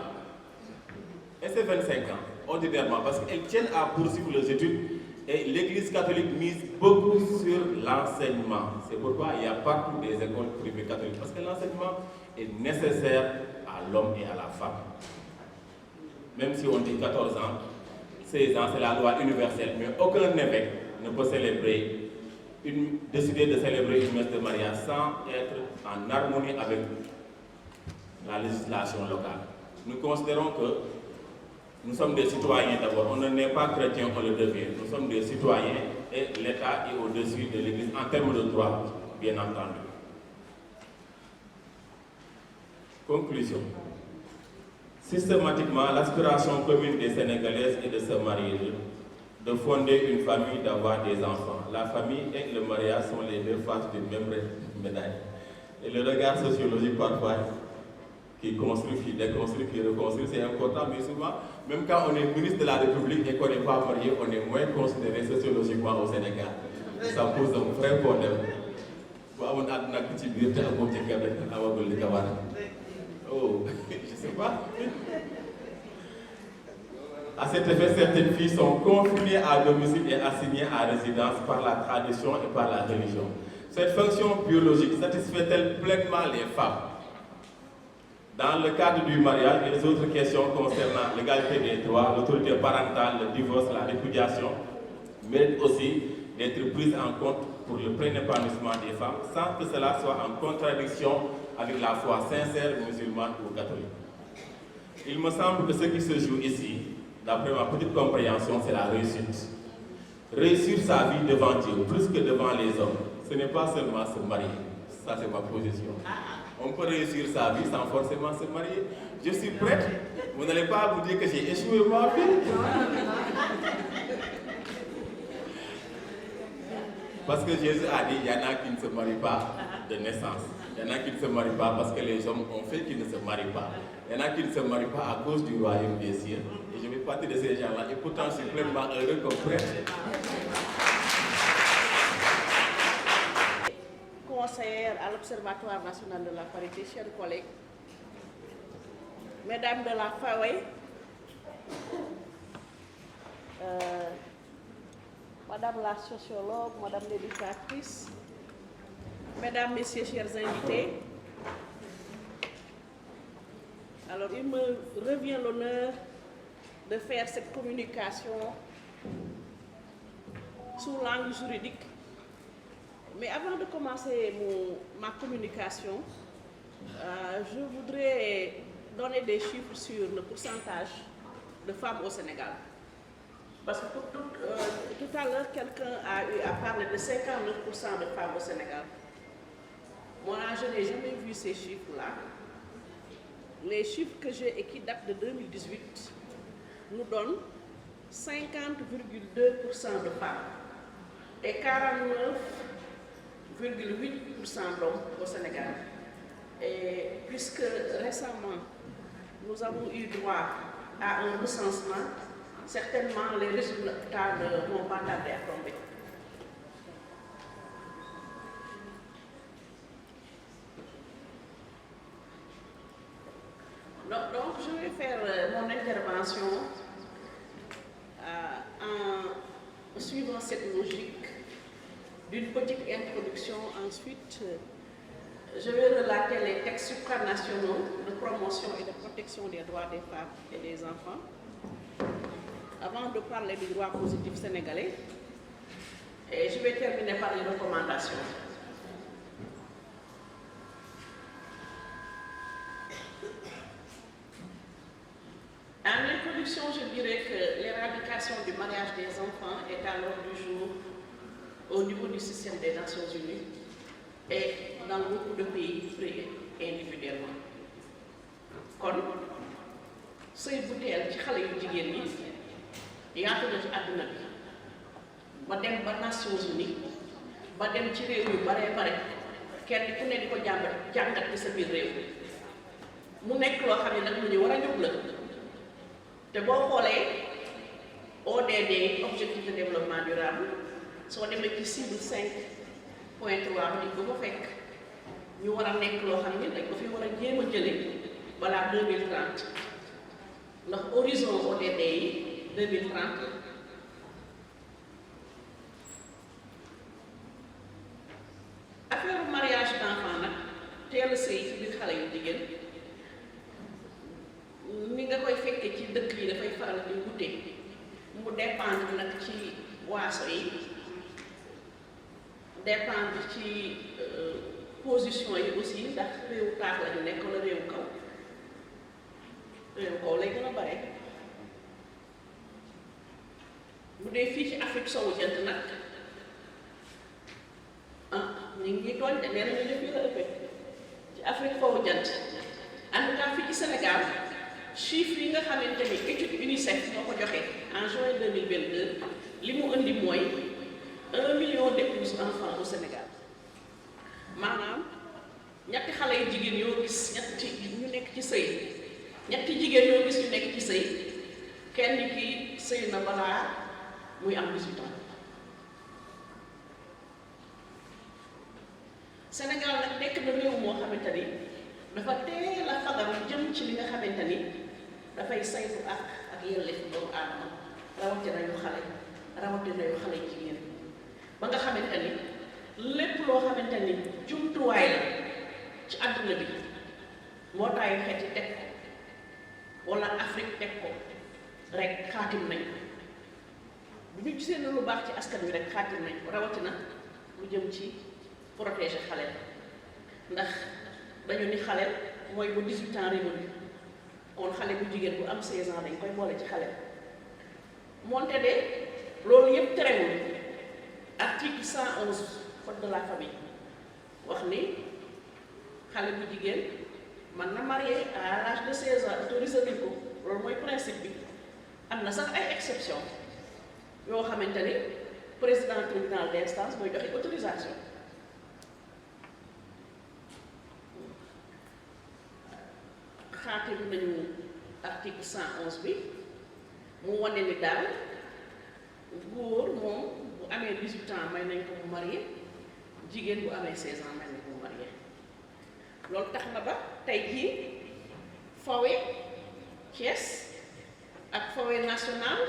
et c'est 25 ans. Ordinairement, parce qu'elles tiennent à poursuivre leurs études et l'Église catholique mise beaucoup sur l'enseignement. C'est pourquoi il y a partout des écoles privées catholiques, parce que l'enseignement est nécessaire à l'homme et à la femme. Même si on dit 14 ans, 16 ans, c'est la loi universelle, mais aucun évêque ne peut décider de célébrer une messe de mariage sans être en harmonie avec la législation locale. Nous considérons que nous sommes des citoyens d'abord. On ne n'est pas chrétien, on le devient. Nous sommes des citoyens et l'État est au-dessus de l'Église en termes de droit, bien entendu. Conclusion. Systématiquement, l'aspiration commune des Sénégalaises est de se marier, de fonder une famille, d'avoir des enfants. La famille et le mariage sont les deux faces d'une même médaille. Et le regard sociologique parfois, qui construit, qui déconstruit, qui reconstruit, c'est important, mais souvent, même quand on est ministre de la République et qu'on n'est pas marié, on est moins considéré sociologiquement au Sénégal. Et ça pose un vrai problème. Oh, je ne sais pas. À cet effet, certaines filles sont confinées à domicile et assignées à résidence par la tradition et par la religion. Cette fonction biologique satisfait-elle pleinement les femmes? Dans le cadre du mariage et les autres questions concernant l'égalité des droits, l'autorité parentale, le divorce, la répudiation, méritent aussi d'être prises en compte pour le plein épanouissement des femmes sans que cela soit en contradiction avec la foi sincère musulmane ou catholique. Il me semble que ce qui se joue ici, d'après ma petite compréhension, c'est la réussite. Réussir sa vie devant Dieu, plus que devant les hommes, ce n'est pas seulement se marier. Ça, c'est ma position. On peut réussir sa vie sans forcément se marier. Je suis prête. Vous n'allez pas vous dire que j'ai échoué ma vie. Parce que Jésus a dit, il y en a qui ne se marient pas de naissance. Il y en a qui ne se marient pas parce que les hommes ont fait qu'ils ne se marient pas. Il y en a qui ne se marient pas à cause du royaume des cieux. Et je fais partie de ces gens-là. Et pourtant, je suis pleinement heureux comme prêtre. Conseillère à l'Observatoire national de la parité, chers collègues, mesdames de la FAWE, madame la sociologue, madame l'éducatrice, mesdames, messieurs, chers invités, alors il me revient l'honneur de faire cette communication sous l'angle juridique. Mais avant de commencer ma communication, je voudrais donner des chiffres sur le pourcentage de femmes au Sénégal. Parce que tout à l'heure, quelqu'un a eu à parler de 59% de femmes au Sénégal. Moi, je n'ai jamais vu ces chiffres-là. Les chiffres que j'ai et qui datent de 2018 nous donnent 50,2% de femmes et 49,8% d'hommes au Sénégal. Et puisque récemment, nous avons eu droit à un recensement, certainement les résultats ne vont pas tarder à tomber. Donc, je vais faire mon intervention en suivant cette logique d'une petite introduction. Ensuite, je vais relater les textes supranationaux de promotion et de protection des droits des femmes et des enfants. Avant de parler du droit positif sénégalais, et je vais terminer par les recommandations. En introduction, je dirais que l'éradication du mariage des enfants est à l'ordre du jour au niveau du système des Nations Unies et dans beaucoup de pays pris individuellement. Kon sëy bu teel ci xale yu jigéen ñi yaatu na ci àdduna bi ba dem ba Nations Unies ba dem ci réew yu bare bare kenn ku ne di ko jàngat ci sa biir réew mu nekk loo xam ne nag lu ñu war a jóg la te boo xoolee ODD objectif de développement durable soo demee ci cible 5.3 bi di ko fekk ñu war a nekk loo xam ne dañ ko fi war a jéem a jële balaa 2030 ndax horizon ODD yi 2030 affaire mariage d'enfant nag teel a sëy ci biir xale yu jigéen ni nga koy fekkee ci dëkk yi dafay faral di wute mu dépendre nag ci waaso yi dépendre ci position yi aussi ndax réewu taax la ñu nekk wala réewu kaw lay gën a bare bu dee fii ci Afrique sowu jant nag ñu ngi tooñ te nee nañu ne fii la ëppee ci Afrique sowu jant en tout cas fii ci Sénégal chiffre yi nga xamante ni étude UNICEF moo ko joxe en juin 2022 li mu indi mooy 1 million d'épouses enfants au Sénégal maanaam ñetti xale yu jigéen yoo gis ñetti ñu nekk ci sëy ñetti jigéen yoo gis ñu nekk ci sëy kenn ki sëy na balaa muy am 18 ans Sénégal nag nekk na réew moo xamante ni dafa teel a fagaru jëm ci li nga xamante ni dafay saytu ak yelleefu doomu aadama rawatina yu xale jigéen ba nga xamante ni lépp loo xamante ni jumtuwaay la ci àdduna bi mbootaayu xeet yi teg ko wala Afrique teg ko rek xaatim nañ ko bu ñu gisee ne lu baax ci askan wi rek xaatim nañ ko rawatina lu jëm ci protéger xale ndax dañu ni xale mooy bu 18 ans révolu kon xale bu jigéen bu am 16 ans dañ koy boole ci xale moonte de loolu yëpp terewul article 111 code de la famille wax ni xale bu jigéen man na marié à l'âge de 16 ans autorisé nañ ko loolu mooy principe bi am na sax ay exception yoo xamante ni président tribunal d'instance mooy joxe autorisation xaatim nañu article 111 bi mu wane ni daal góor moom bu amee 18 ans may nañ ko mu marié jigéen bu amee 16 ans may nañ ko mu marié loolu tax na ba tey jii FAWE Thiès ak FAWE national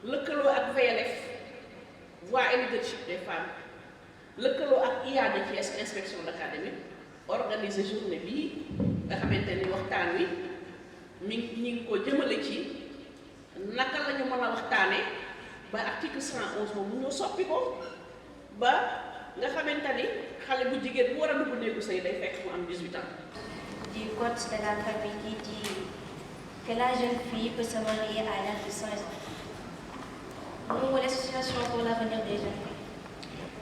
lëkkaloo ak VLF voix et leadership des femmes lëkkaloo ak IA de Thiès inspection d'académie organiser journée bii nga xamante ni waxtaan wi ñi ngi ko jëmale ci naka la ñu mën a waxtaane ba article 111 moom mu ñoo soppi ko ba nga xamante ni xale bu jigéen bu war a dugg néegu sëy day fekk mu am 18 ans. Du code de la famille qui dit que la jeune fille peut se marier à l'âge de 16 ans. Nous, l'association pour l'avenir des jeunes filles,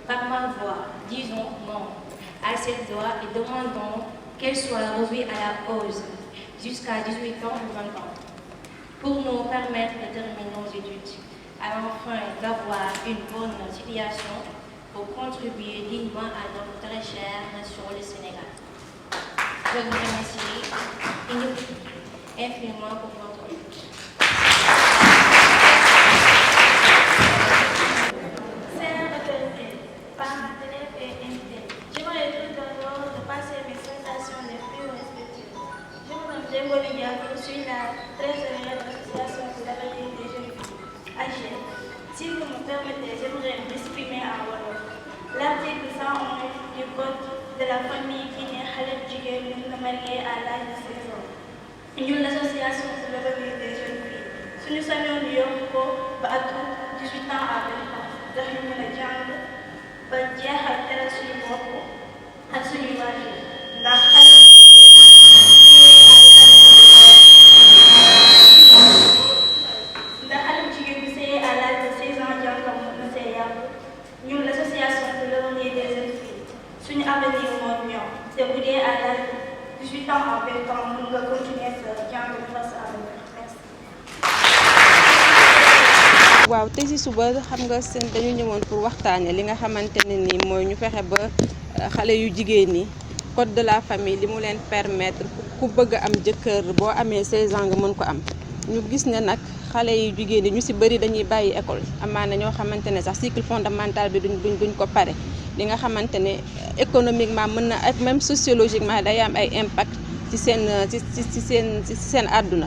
par ma voix, disons non à cette loi et demandons qu'elle soit revue à la hausse jusqu'à 18 ans ou 20 ans pour nous permettre de terminer nos études, enfin d'avoir une bonne situation pour contribuer dignement à notre très chère nation, le Sénégal. Je vous remercie infiniment pour votre écoute. Chers autorités, parents d'élèves et invités, j'aimerais tout d'abord de passer mes sensations les plus respectueuses. Je me nomme Djemboli Diago, je suis la trésorière de l'association pour l'avenir des jeunes filles, AGEL. Si vous me permettez, j'aimerais m'exprimer en wolof. L'article 111 du code de la famille qui n'est Khaled Jigé nous marié à l'âge de 16 ans. Nous, l'association pour l'avenir des jeunes filles, si nous savions du Yoko, à 18 ans à 20 ans, de nous la jambe, ba jeexal teral suñu bopp ak suñu waajur ndax xale bu jigéen bi sëyee à l'âge de 16 ans jàngam mën na see yàqu ñun l'association pour l'avenir des jeunes filles suñu avenir moom ñoom te bu dee à l'âge de 18 ans en 20 ans mën nga continuer sa jàng bi fa sa avenir. waaw tey ci suba xam nga seen dañu ñëwoon pour waxtaane li nga xamante ne ni mooy ñu fexe ba xale yu jigéen ñi code de la famille li mu leen permettre ku bëgg a am jëkkër boo amee 16 ans nga mën ko am ñu gis ne nag xale yu jigéen ñi ñu ci bëri dañuy bàyyi école amaana ñoo xamante ne sax cycle fondamental bi duñ ko pare li nga xamante ne économiquement mën na ak même sociologiquement day am ay impact ci seen àdduna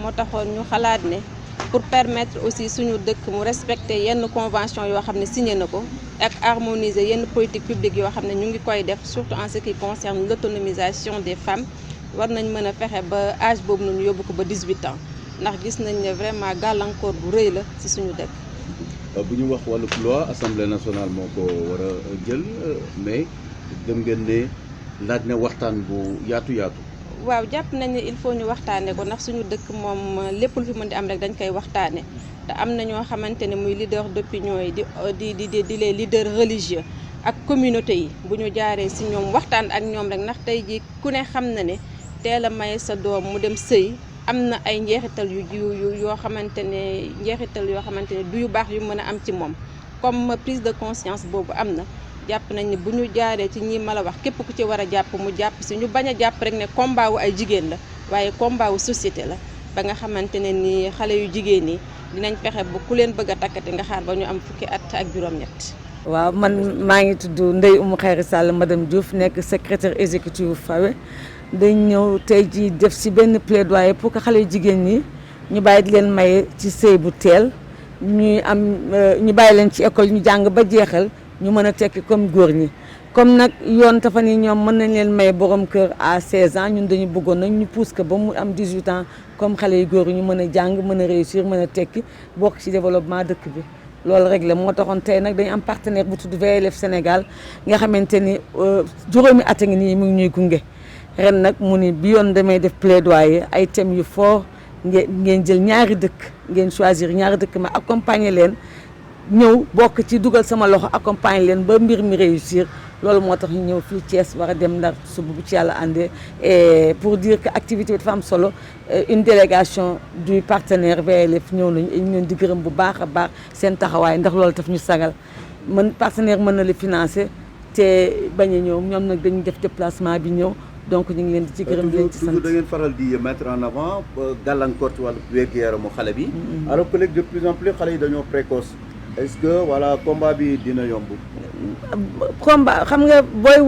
moo taxoon ñu xalaat ne pour permettre aussi suñu dëkk mu respecter yenn convention yoo xam ne signé na ko ak harmoniser yenn politique publique yoo xam ne ñu ngi koy def surtout en ce qui concerne l'autonomisation des femmes war nañ mën a fexe ba âge boobu noonu yóbbu ko ba 18 ans ndax gis nañ ne vraiment gàllankoor bu rëy la ci suñu dëkk. bu ñu wax wàllu loi assemblée nationale moo ko war a jël mais dem ngeen ne laaj na waxtaan bu yaatu. waaw jàpp nañ ne il faut ñu waxtaane ko ndax suñu dëkk moom lépp lu fi mën di am rek dañ koy waxtaane te am na ñoo xamante ne muy leader d'opinion yi di les leaders religieux ak communauté yi bu ñu jaaree ci ñoom waxtaan ak ñoom rek ndax tey ji ku ne xam na ne teel a may sa doom mu dem sëy am na ay njeexital yoo xamante ne du yu baax yu mën a am ci moom comme prise de conscience boobu am na jàpp nañ ne bu ñu jaaree ci ñi ma la wax képp ku ci war a jàpp mu jàpp si ñu bañ a jàpp rek ne combat wu ay jigéen la waaye combat wu société la ba nga xamante ne ni xale yu jigéen yi dinañ fexe ba ku leen bëgg a takkati nga xaar ba ñu am fukki at ak juróom-ñett. waaw man maa ngi tudd Ndeye Oumou Khayri Sall madame Diouf nekk secrétaire exécutif FAWE dañ ñëw tey ji def si benn plaidoyer pour que xale yu jigéen ñi ñu bàyyi di leen maye ci sëy bu teel ñu bàyyi leen ci école ñu jàng ba jeexal. ñu mën a tekki comme góor ñi comme nag yoon tafa ni ñoom mën nañ leen may borom kër à 16 ans ñun dañu bëggoon nag ñu pousse ko ba mu am 18 ans comme xale yu góor yi ñu mën a jàng mën a réussir mën a tekki bokk ci développement dëkk bi loolu rek la moo taxoon tey nag dañu am partenaire bu tudd VLF Sénégal nga xamante ni juróomi at a ngi nii mu ngi ñuy gunge ren nag mu ni bi yoon damay def plaidoyer ay thèmes yu fort ngeen jël ñaari dëkk ngeen choisir ñaari dëkk ma accompagner leen ñëw bokk ci dugal sama loxo accompagner leen ba mbir mi réussir loolu moo tax ñu ñëw fii Thiès war a dem Ndar suba bu ci yàlla àndee et pour dire que activité bi dafa am solo une délégation du partenaire VLF ñëw nañu ñu leen di gërëm bu baax a baax seen taxawaay ndax loolu daf ñu sagal partenaire mën na la financer te bañ a ñëw ñoom nag dañuy def déplacement bi ñëw donc ñu ngi leen di ci gërëm di leen ci sant. da ngeen faral di mettre en avant gàllankoor ci wàllu wér-gu-yaramu xale bi. alors que léegi de plus en plus xale yi dañoo précoce. est-ce que voilà combat bi dina yomb. combat xam nga booy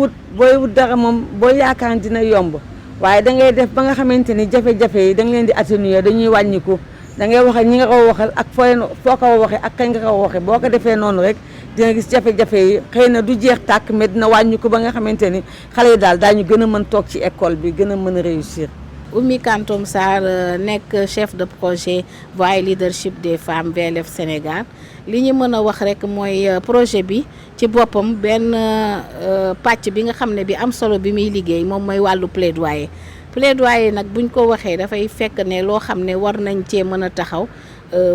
wut dara moom boo yaakaar dina yomb waaye da ngay def ba nga xamante ni jafe-jafe yi da nga leen di atténuer dañuy wàññiku da ngay wax ak ñi nga ko waxal ak foo ko waxee ak kañ nga ko waxee boo ko defee noonu rek dina gis jafe-jafe yi xëy na du jeex tàkk mais dina wàññiku ba nga xamante ni xale yi daal daañu gën a mën toog ci école bi gën a mën a réussir. Oumy Kantoum Sarr nekk chef de projet voie leadership des femmes VLF Sénégal li ñu mën a wax rek mooy projet bi ci boppam benn pàcc bi nga xam ne bi am solo bi muy liggéey moom mooy wàllu plaidoyer nag buñ ko waxee dafay fekk ne loo xam ne war nañ cee mën a taxaw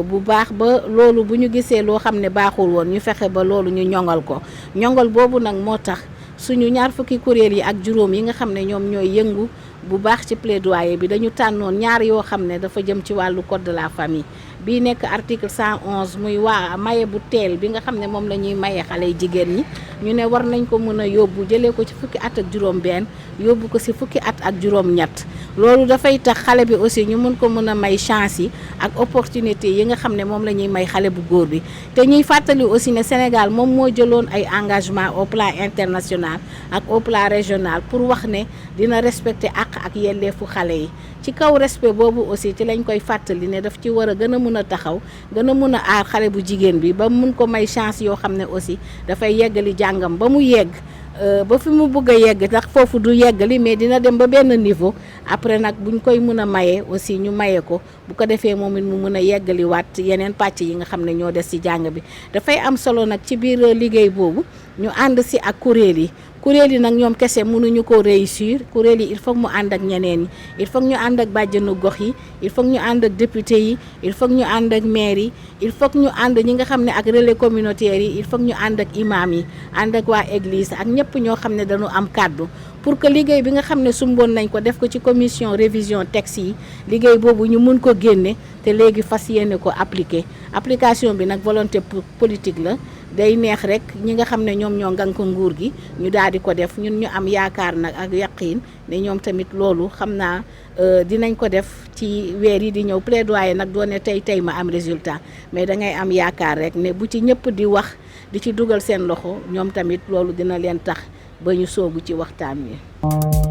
bu baax ba loolu bu ñu gisee loo xam ne baaxul woon ñu fexe ba loolu ñu ñoŋal ko ñoŋal boobu nag moo tax suñu ñaar fukki kuréel yi ak juróom yi nga xam ne ñoom ñooy yëngu bu baax ci plaidoyer bi dañu tànnoon ñaar yoo xam ne dafa jëm ci wàllu code de la famille bii nekk article 111 muy waa maye bu teel bi nga xam ne moom la ñuy maye xale yu jigéen ñi ñu ne war nañ ko mën a yóbbu jëlee ko ci fukki at ak juróom benn yóbbu ko ci fukki at ak juróom ñett loolu dafay tax xale bi aussi ñu mën ko mën a may chance yi ak opportunité yi nga xam ne moom la ñuy may xale bu góor bi te ñuy fàttali aussi ne Sénégal moom moo jëloon ay engagement au plan international ak au plan régional pour wax ne dina respecter ak yelleefu xale yi ci kaw respect boobu aussi ci lañ koy fàttali ne daf ci war a gën a mën a taxaw gën a mën a aar xale bu jigéen bi ba mun ko may chance yoo xam ne aussi dafay yeggali jàngam ba mu yegg ba fi mu bëgg a yegg ndax foofu du yeggali mais dina dem ba benn niveau après nag buñ koy mën a maye aussi ñu maye ko bu ko defee moom it mu mën a yeggali waat yeneen pàcc yi nga xam ne ñoo des ci jàng bi dafay am solo nag ci biir liggéey boobu ñu ànd ci ak kuréel yi nag ñoom kese mënuñu ko réussir kuréel yi il faut mu ànd ak ñeneen ñi il faut ñu ànd ak bàjjenu gox yi il faut ñu ànd ak député yi il faut ñu ànd ak maire yi il faut ñu ànd ñi nga xam ne ak relais communautaire yi il faut ñu ànd ak imam yi ànd ak waa église ak ñëpp ñoo xam ne dañu am kàddu pour que liggéey bi nga xam ne sumboon nañ ko def ko ci commission révision texte yi liggéey boobu ñu mun ko génne te léegi fas yéene ko application bi nag volonté politique la day neex rek ñi nga xam ne ñoom ñoo ngan ko nguur gi ñu daal di ko def ñun ñu am yaakaar nag ak yaqiin ne ñoom tamit loolu xam naa dinañ ko def ci weer yi di ñëw plaidoyer nag doone tey ma am résultat mais da ngay am yaakaar rek ne bu ci ñëpp di wax di ci dugal seen loxo ñoom tamit loolu dina leen tax ba ñu soobu ci waxtaan wi